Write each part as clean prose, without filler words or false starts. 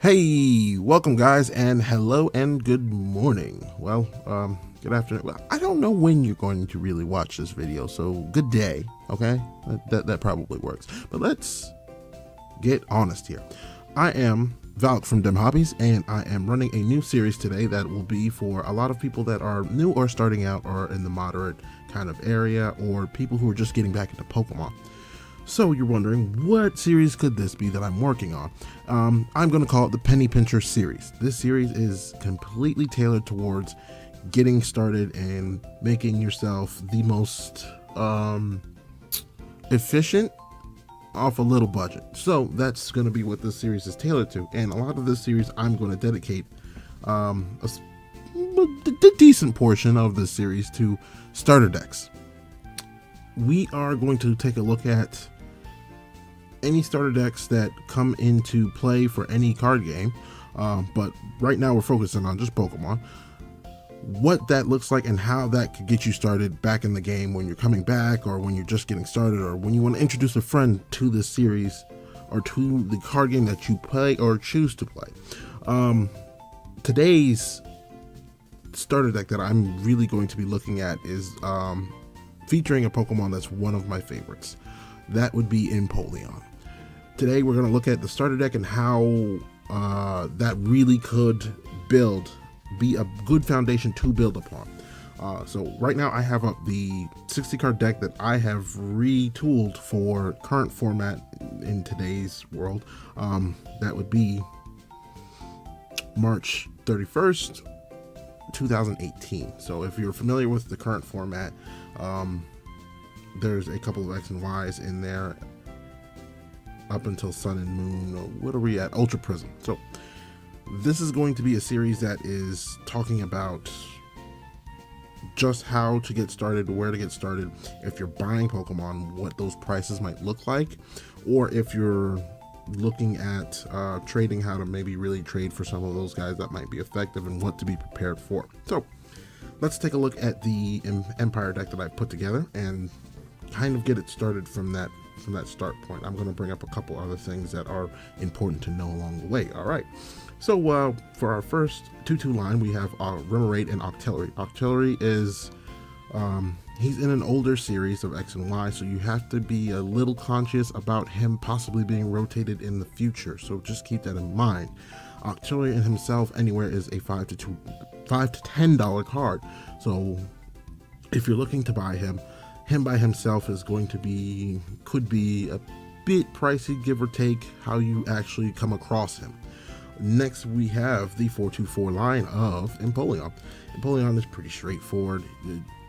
Hey, welcome guys, and hello and good morning. Well, good afternoon. Well, I don't know when you're going to really watch this video, so good day, okay? That probably works. But let's get honest here. I am Valk from Dem Hobbies, and I am running a new series today that will be for a lot of people that are new or starting out or in the moderate kind of area, or people who are just getting back into Pokemon. So you're wondering, what series could this be that I'm working on? I'm going to call it the Penny Pincher series. This series is completely tailored towards getting started and making yourself the most efficient off a little budget. So that's going to be what this series is tailored to. And a lot of this series, I'm going to dedicate a decent portion of this series to starter decks. We are going to take a look at any starter decks that come into play for any card game, but right now we're focusing on just Pokemon. What that looks like and how that could get you started back in the game when you're coming back, or when you're just getting started, or when you want to introduce a friend to this series or to the card game that you play or choose to play. Today's starter deck that I'm really going to be looking at is featuring a Pokemon that's one of my favorites. That would be Empoleon. Today we're going to look at the starter deck and how that really could be a good foundation to build upon. So right now I have up the 60 card deck that I have retooled for current format in today's world. That would be March 31st, 2018. So if you're familiar with the current format, there's a couple of X and Y's in there up until Sun and Moon, or what are we at? Ultra Prism. So this is going to be a series that is talking about just how to get started, where to get started, if you're buying Pokemon, what those prices might look like, or if you're looking at trading, how to maybe really trade for some of those guys that might be effective and what to be prepared for. So let's take a look at the Empire deck that I put together and kind of get it started from that start point. I'm going to bring up a couple other things that are important to know along the way. All right. So for our first 2-2 line, we have Remoraid and Octillery. Octillery is he's in an older series of X and Y, so you have to be a little conscious about him possibly being rotated in the future. So just keep that in mind. Octillery in himself anywhere is a $5 to $10 card. So if you're looking to buy him by himself is could be a bit pricey, give or take how you actually come across him. Next, we have the 4-2-4 line of Empoleon. Empoleon is pretty straightforward.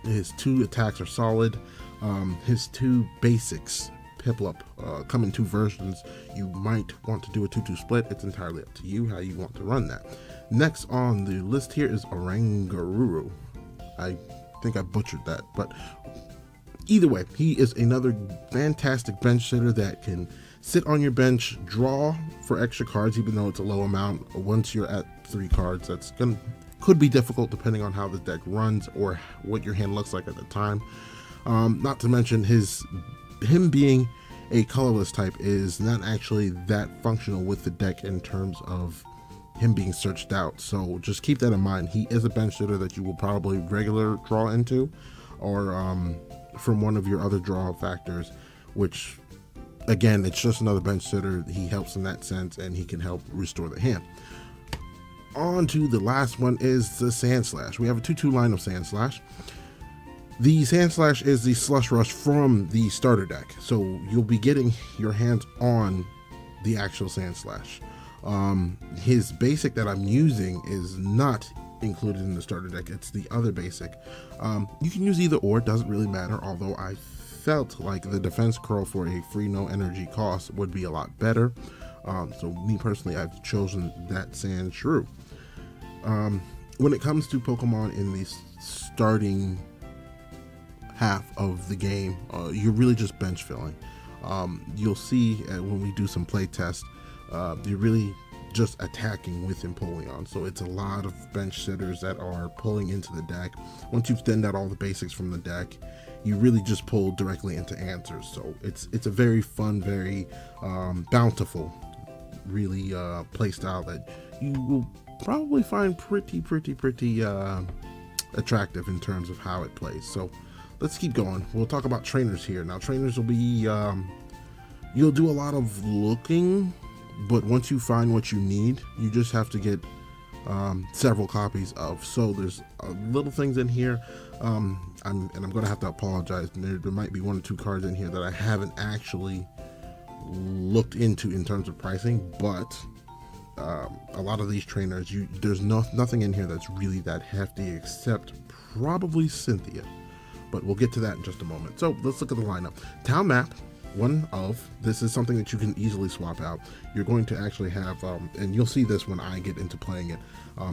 His 2 attacks are solid. His 2 basics, Piplup, come in 2 versions. You might want to do a 2-2 split. It's entirely up to you how you want to run that. Next on the list here is Oranguru. I think I butchered that, but either way, he is another fantastic bench sitter that can sit on your bench, draw for extra cards, even though it's a low amount. Once you're at 3 cards, could be difficult depending on how the deck runs or what your hand looks like at the time. Not to mention him being a colorless type is not actually that functional with the deck in terms of him being searched out. So just keep that in mind. He is a bench sitter that you will probably regular draw into, or from one of your other draw factors, which again, it's just another bench sitter. He helps in that sense, and he can help restore the hand. On to the last one is the Sandslash. We have a 2-2 line of Sandslash. The Sandslash is the Slush Rush from the starter deck, so you'll be getting your hands on the actual Sandslash. His basic that I'm using is not included in the starter deck. It's the other basic. You can use either or, it doesn't really matter, although I felt like the defense curl for a free no energy cost would be a lot better. So me personally, I've chosen that Sand Shrew. When it comes to Pokemon in the starting half of the game, you're really just bench filling. You'll see when we do some play tests, you're really just attacking with Empoleon. So it's a lot of bench sitters that are pulling into the deck. Once you've thinned out all the basics from the deck, you really just pull directly into answers. So it's a very fun, very bountiful really play style that you will probably find pretty attractive in terms of how it plays. So let's keep going. We'll talk about trainers here. Now trainers will be, you'll do a lot of looking, but once you find what you need, you just have to get several copies of. So there's little things in here. I'm going to have to apologize. There might be 1 or 2 cards in here that I haven't actually looked into in terms of pricing, but a lot of these trainers, there's nothing in here that's really that hefty except probably Cynthia, but we'll get to that in just a moment. So let's look at the lineup. Town map, this is something that you can easily swap out. You're going to actually have, and you'll see this when I get into playing it,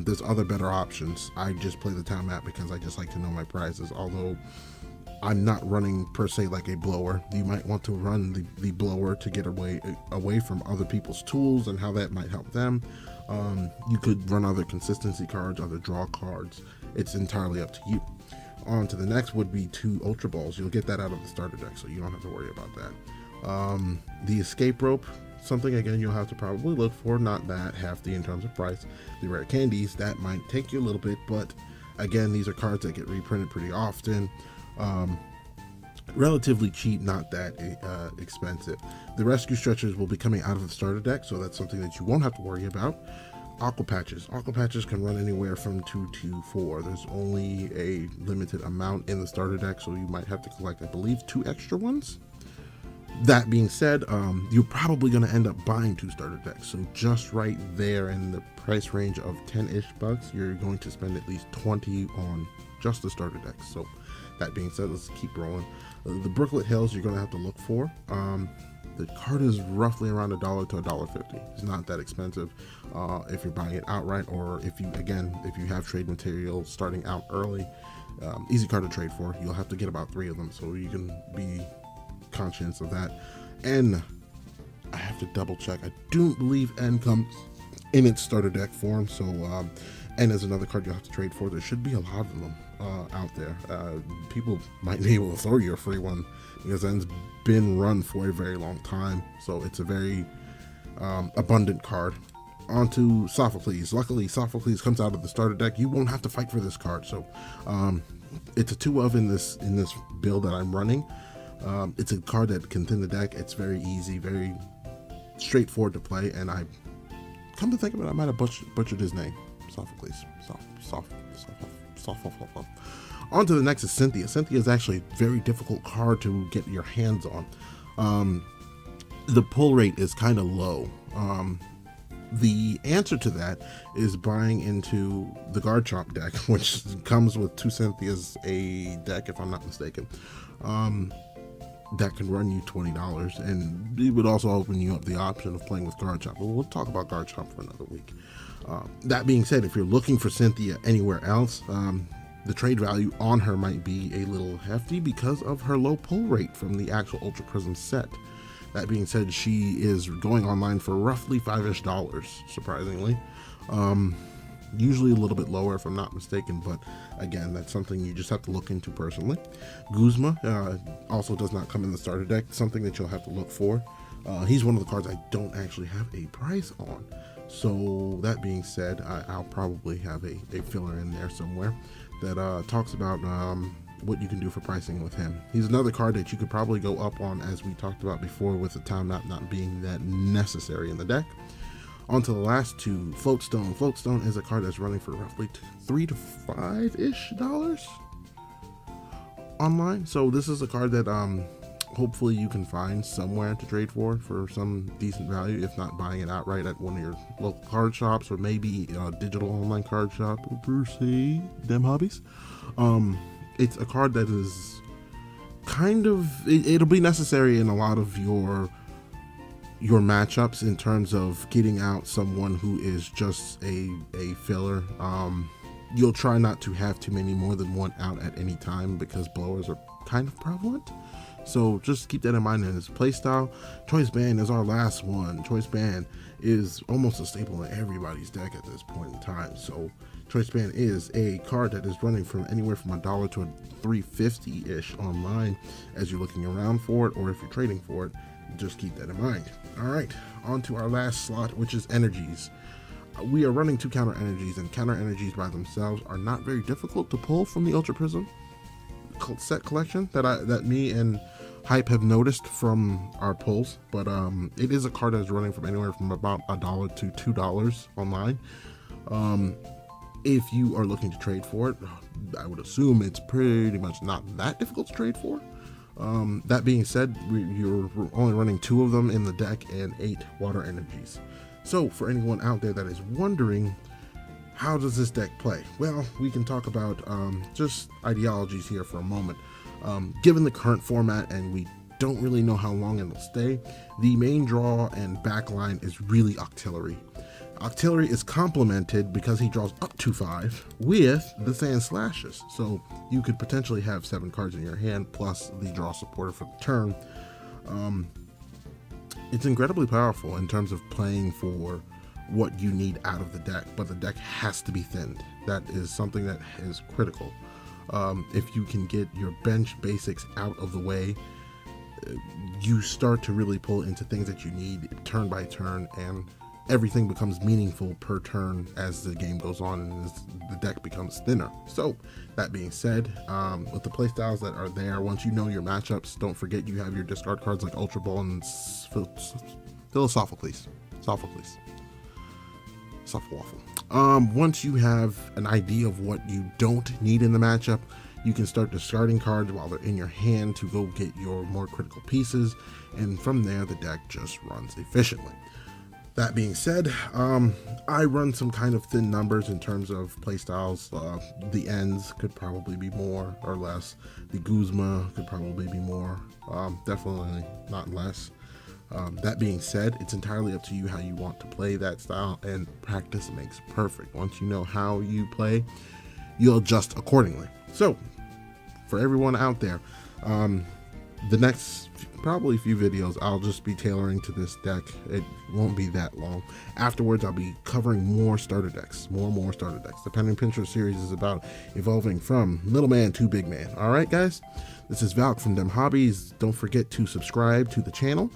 there's other better options. I just play the town map because I just like to know my prizes, although I'm not running per se like a blower. You might want to run the blower to get away from other people's tools and how that might help them. You could run other consistency cards, other draw cards. It's entirely up to you. On to the next would be 2 Ultra Balls. You'll get that out of the starter deck, so you don't have to worry about that. The escape rope, something again you'll have to probably look for, not that hefty in terms of price. The rare candies, that might take you a little bit, but again, these are cards that get reprinted pretty often. Relatively cheap, not that expensive. The rescue stretchers will be coming out of the starter deck, so that's something that you won't have to worry about. Aqua patches can run anywhere from 2 to 4. There's only a limited amount in the starter deck, so you might have to collect, I believe, 2 extra ones. That being said, you're probably going to end up buying 2 starter decks, so just right there in the price range of 10-ish bucks, you're going to spend at least 20 on just the starter decks. So that being said, let's keep rolling. The Brooklet Hills you're going to have to look for. The card is roughly around $1 to $1.50. It's not that expensive if you're buying it outright, or if you have trade material starting out early. Easy card to trade for. You'll have to get about 3 of them, so you can be conscious of that. And I have to double check. I don't believe N comes in its starter deck form, so N is another card you'll have to trade for. There should be a lot of them out there. People might be able to throw you a free one because N's been run for a very long time, so it's a very abundant card. On to Sophocles. Luckily, Sophocles comes out of the starter deck. You won't have to fight for this card, so it's a 2-of in this build that I'm running. It's a card that can thin the deck. It's very easy, very straightforward to play, and I come to think of it, I might have butchered his name. Sophocles. On to the next is Cynthia. Cynthia is actually a very difficult card to get your hands on. The pull rate is kind of low. The answer to that is buying into the Guard Chomp deck, which comes with 2 Cynthias a deck, if I'm not mistaken. That can run you $20, and it would also open you up the option of playing with Guard Chomp. But we'll talk about Guard Chomp for another week. That being said, if you're looking for Cynthia anywhere else, the trade value on her might be a little hefty because of her low pull rate from the actual Ultra Prism set. That being said, she is going online for roughly $5-ish, surprisingly. Usually a little bit lower if I'm not mistaken, but again, that's something you just have to look into personally. Guzma also does not come in the starter deck, something that you'll have to look for. He's one of the cards I don't actually have a price on. So that being said, I'll probably have a filler in there somewhere that talks about what you can do for pricing with him. He's another card that you could probably go up on, as we talked about before, with the town map not being that necessary in the deck. On to the last 2, Floatstone. Floatstone is a card that's running for roughly $3 to $5-ish online. So this is a card that hopefully you can find somewhere to trade for some decent value, if not buying it outright at one of your local card shops, or maybe a digital online card shop per se, them hobbies. It's a card that is kind of, it'll be necessary in a lot of your matchups in terms of getting out someone who is just a filler. You'll try not to have too many more than one out at any time because blowers are kind of prevalent. So just keep that in mind in his playstyle. Choice Band is our last one. Choice Band is almost a staple in everybody's deck at this point in time. So Choice Band is a card that is running from anywhere from $1 to $3.50-ish online as you're looking around for it, or if you're trading for it. Just keep that in mind. All right, on to our last slot, which is energies. We are running 2 counter energies, and counter energies by themselves are not very difficult to pull from the Ultra Prism set collection that me and Hype have noticed from our pulls. But it is a card that is running from anywhere from about $1 to $2 online. If you are looking to trade for it, I would assume it's pretty much not that difficult to trade for. That being said, you're only running 2 of them in the deck and 8 water energies. So for anyone out there that is wondering, how does this deck play? Well, we can talk about just ideologies here for a moment. Given the current format, and we don't really know how long it'll stay, the main draw and backline is really Octillery. Octillery is complemented because he draws up to 5 with the Sand Slashes. So you could potentially have 7 cards in your hand plus the draw supporter for the turn. It's incredibly powerful in terms of playing for what you need out of the deck, but the deck has to be thinned. That is something that is critical. If you can get your bench basics out of the way, you start to really pull into things that you need turn by turn, and everything becomes meaningful per turn as the game goes on and the deck becomes thinner. So that being said, with the playstyles that are there, once you know your matchups, don't forget you have your discard cards like Ultra Ball and Philosophicles. Once you have an idea of what you don't need in the matchup, you can start discarding cards while they're in your hand to go get your more critical pieces, and from there the deck just runs efficiently. That being said, I run some kind of thin numbers in terms of playstyles. The Ends could probably be more or less. The Guzma could probably be more. Definitely not less. That being said, it's entirely up to you how you want to play that style, and practice makes perfect. Once you know how you play, you'll adjust accordingly. So, for everyone out there, the next probably few videos I'll just be tailoring to this deck. It won't be that long. Afterwards, I'll be covering more starter decks, more starter decks. The Pen and Pincher series is about evolving from little man to big man. All right, guys, this is Valk from Dem Hobbies. Don't forget to subscribe to the channel.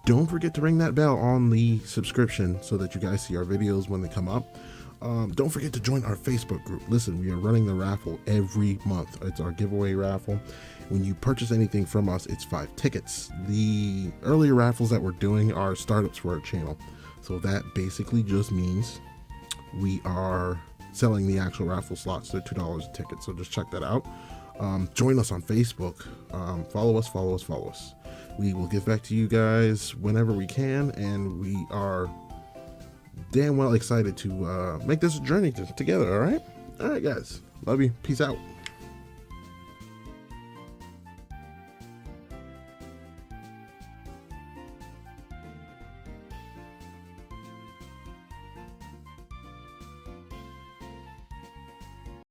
Don't forget to ring that bell on the subscription so that you guys see our videos when they come up. Don't forget to join our Facebook group. Listen, we are running the raffle every month. It's our giveaway raffle. When you purchase anything from us, it's 5 tickets. The earlier raffles that we're doing are startups for our channel. So that basically just means we are selling the actual raffle slots. They're $2 a ticket. So just check that out. Join us on Facebook. Follow us. We will get back to you guys whenever we can. And we are damn well excited to make this a journey together. All right, guys. Love you. Peace out.